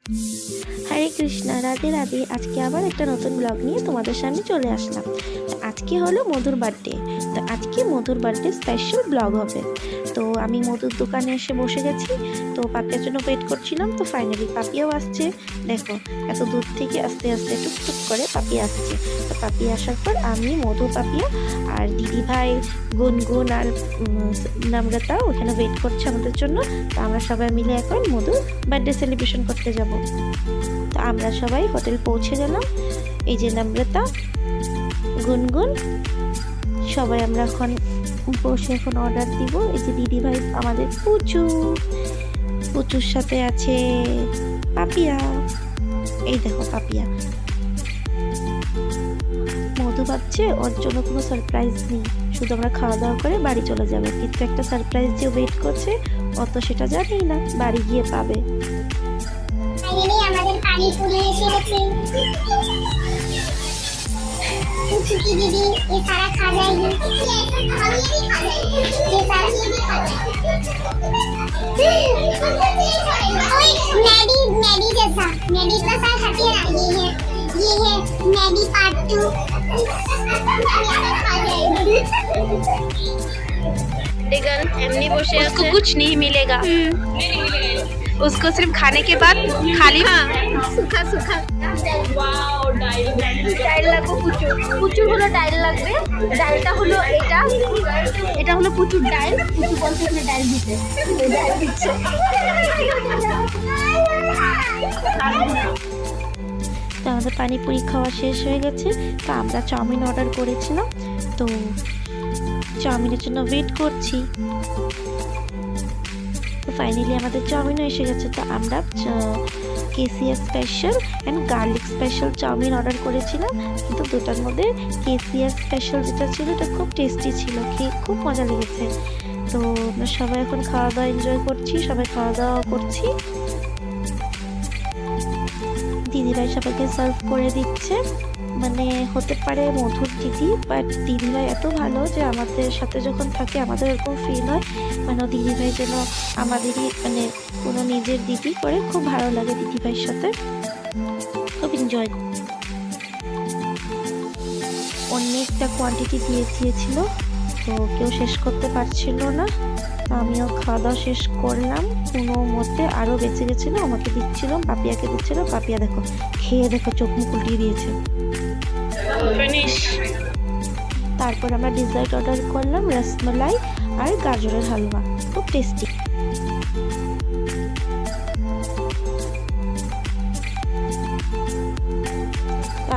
হরে কৃষ্ণা, রাধে রাধে। আজকে আবার একটা নতুন ব্লগ নিয়ে তোমাদের সামনে চলে আসলাম। আজকে হলো মধুর বার্থডে। তো আজকে মধুর বার্থডে স্পেশাল ব্লগ হবে। তো আমি মধুর দোকানে এসে বসে গেছি। তো পাপিয়ার জন্য ওয়েট করছিলাম। তো ফাইনালি পাপিয়াও আসছে। দেখো, এত দূর থেকে আস্তে আস্তে টুকটুক করে পাপিয়া আসছে। তো পাপিয়া আসার পর আমি, মধু, পাপিয়া আর দিদি ভাই গুনগুন আর নম্রতা ওখানে ওয়েট করছে আমাদের জন্য। তো আমরা সবাই মিলে এখন মধুর বার্থডে সেলিব্রেশন করতে যাব। তো আমরা সবাই হোটেল পৌঁছে গেলাম। এই যে নম্রতা, গুনগুন, সবাই আমরা এখন বসে এখন অর্ডার দিব। এই যে দিদি ভাই আমাদের পুচুর সাথে আছে পাপিয়া। এই দেখো পাপিয়া। মধু ভাবছে ওর জন্য কোনো সারপ্রাইজ নেই, শুধু আমরা খাওয়া দাওয়া করে বাড়ি চলে যাবো, কিন্তু একটা সারপ্রাইজ যে ওয়েট করছে অত সেটা জানি না, বাড়ি গিয়ে পাবে। আমাদের পানিপুরি এসে গেছে। छुट्टी दीदी ये सारा खा जाएगी, हम ये भी खा जाएंगे, ये सारा ये भी खा जाएंगे। मैडी जैसा, मैडी का साथ हटे ना, ये है मैडी पार्ट 2। डेगन एमनी बोशे उसको कुछ नहीं मिलेगा, उसको सिर्फ खाने के बाद खाली सूखा सूखा ডাইল লাগবে। প্রচুর হলো ডাইল লাগবে। ডাইলটা হলো এটা হলো প্রচুর ডাইল। প্রচুর বলছে ডাইল দিতে, ডাইল দিচ্ছে। তো আমাদের পানিপুরি খাওয়া শেষ হয়ে গেছে। তো আমরা চাউমিন অর্ডার করেছিলাম, তো চাউমিনের জন্য ওয়েট করছি। তো ফাইনালি আমাদের চাউমিনও এসে গেছে। তো আমরা KCF special and garlic special chow mein order করেছিলাম, কিন্তু দুটার মধ্যে কেসিএফ স্পেশাল যেটা ছিল এটা খুব টেস্টি ছিল, খেয়ে খুব মজা লেগেছে। তো আমরা সবাই এখন খাওয়া দাওয়া এনজয় করছি, সবাই খাওয়া দাওয়া করছি। দিদিভাই সবাইকে সার্ভ করে দিচ্ছে। মানে হতে পারে মধুর দিদি, বাট দিদিভাই এত ভালো যে আমাদের সাথে যখন থাকে আমাদের এরকম ফিল হয় মানে দিদিভাই যেন আমাদেরই মানে কোনো নিজের দিদি করে। খুব ভালো লাগে দিদিভাইয়ের সাথে, খুব এনজয়। অনেকটা কোয়ান্টিটি দিয়েছিল, তো কেউ শেষ করতে পারছিল না। আমিও খাওয়া দাওয়া শেষ করলাম কোনো মতে। আরও বেঁচে গেছিলো, আমাকে দিচ্ছিলাম, পাপিয়াকে দিচ্ছিলাম। পাপিয়া দেখো খেয়ে দেখো চোখ মুখ উল্টিয়ে দিয়েছে। তারপর আমরা ডিজার্ট অর্ডার করলাম, রসমালাই আর গাজরের হালুয়া, খুব টেস্টি।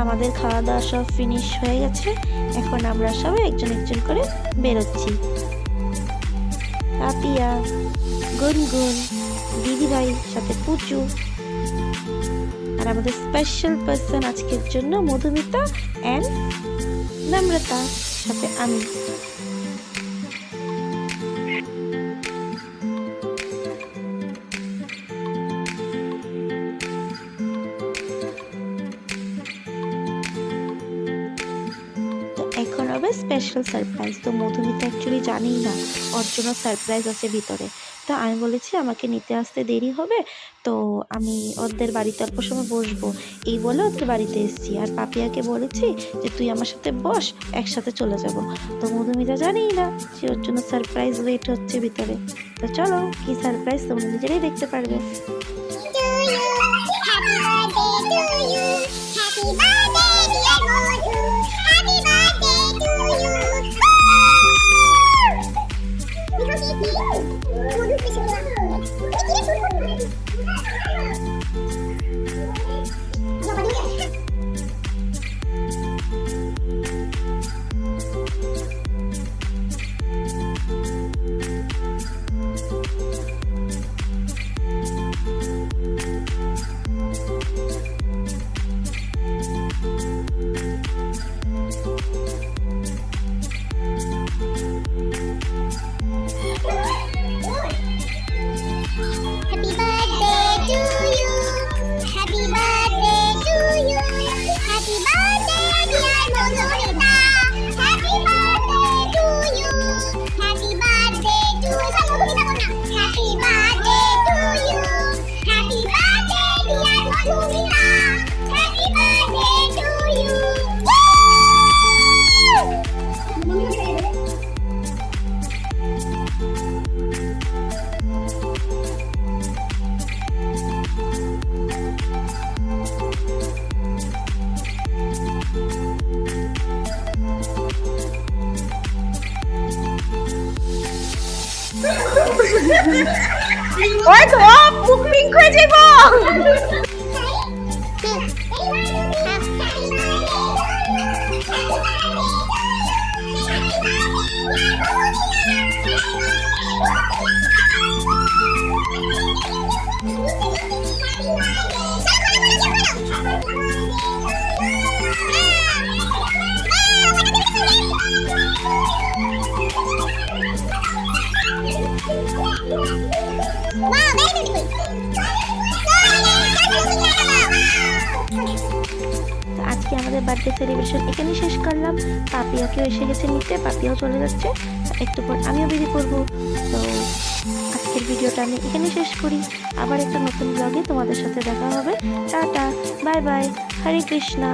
আমাদের খাওয়া দাওয়া সব ফিনিশ হয়ে গেছে। এখন আমরা সবাই একজন একজন করে বেরোচ্ছি। পাপিয়া, গুনগুন, দিদিভাই, সাথে পুচু, আর আমাদের স্পেশাল পার্সন আজকের জন্য মধুমিতা অ্যান্ড নম্রতা, সাথে আমি। এখন হবে স্পেশাল সারপ্রাইজ। তো মধুমিতা অ্যাকচুয়ালি জানেই না ওর জন্য সারপ্রাইজ আছে ভিতরে। তো আমি বলেছি আমাকে নিতে আসতে দেরি হবে, তো আমি ওদের বাড়িতে অল্প সময় বসবো, এই বলে ওদের বাড়িতে এসেছি। আর পাপিয়াকে বলেছি যে তুই আমার সাথে বস, একসাথে চলে যাব। তো মধুমিতা জানেই না যে ওর জন্য সারপ্রাইজ ওয়েট হচ্ছে ভিতরে। তো চলো কি সারপ্রাইজ তোমরা নিজেরাই দেখতে পারবে। ওই তো মুখ পিঙ্ক হয়ে যাবো। আজকে আমাদের বার্থডে সেলিব্রেশন এখানে শেষ করলাম। পাপিয়াকেও এসে গেছে নিতে, পাপিয়াও চলে যাচ্ছে, একটু পর আমিও বেরিয়ে পড়বো। তো আজকের ভিডিওটা আমি এখানে শেষ করি, আবার একটা নতুন ব্লগে তোমাদের সাথে দেখা হবে। টাটা, বাই বাই, হরে কৃষ্ণা।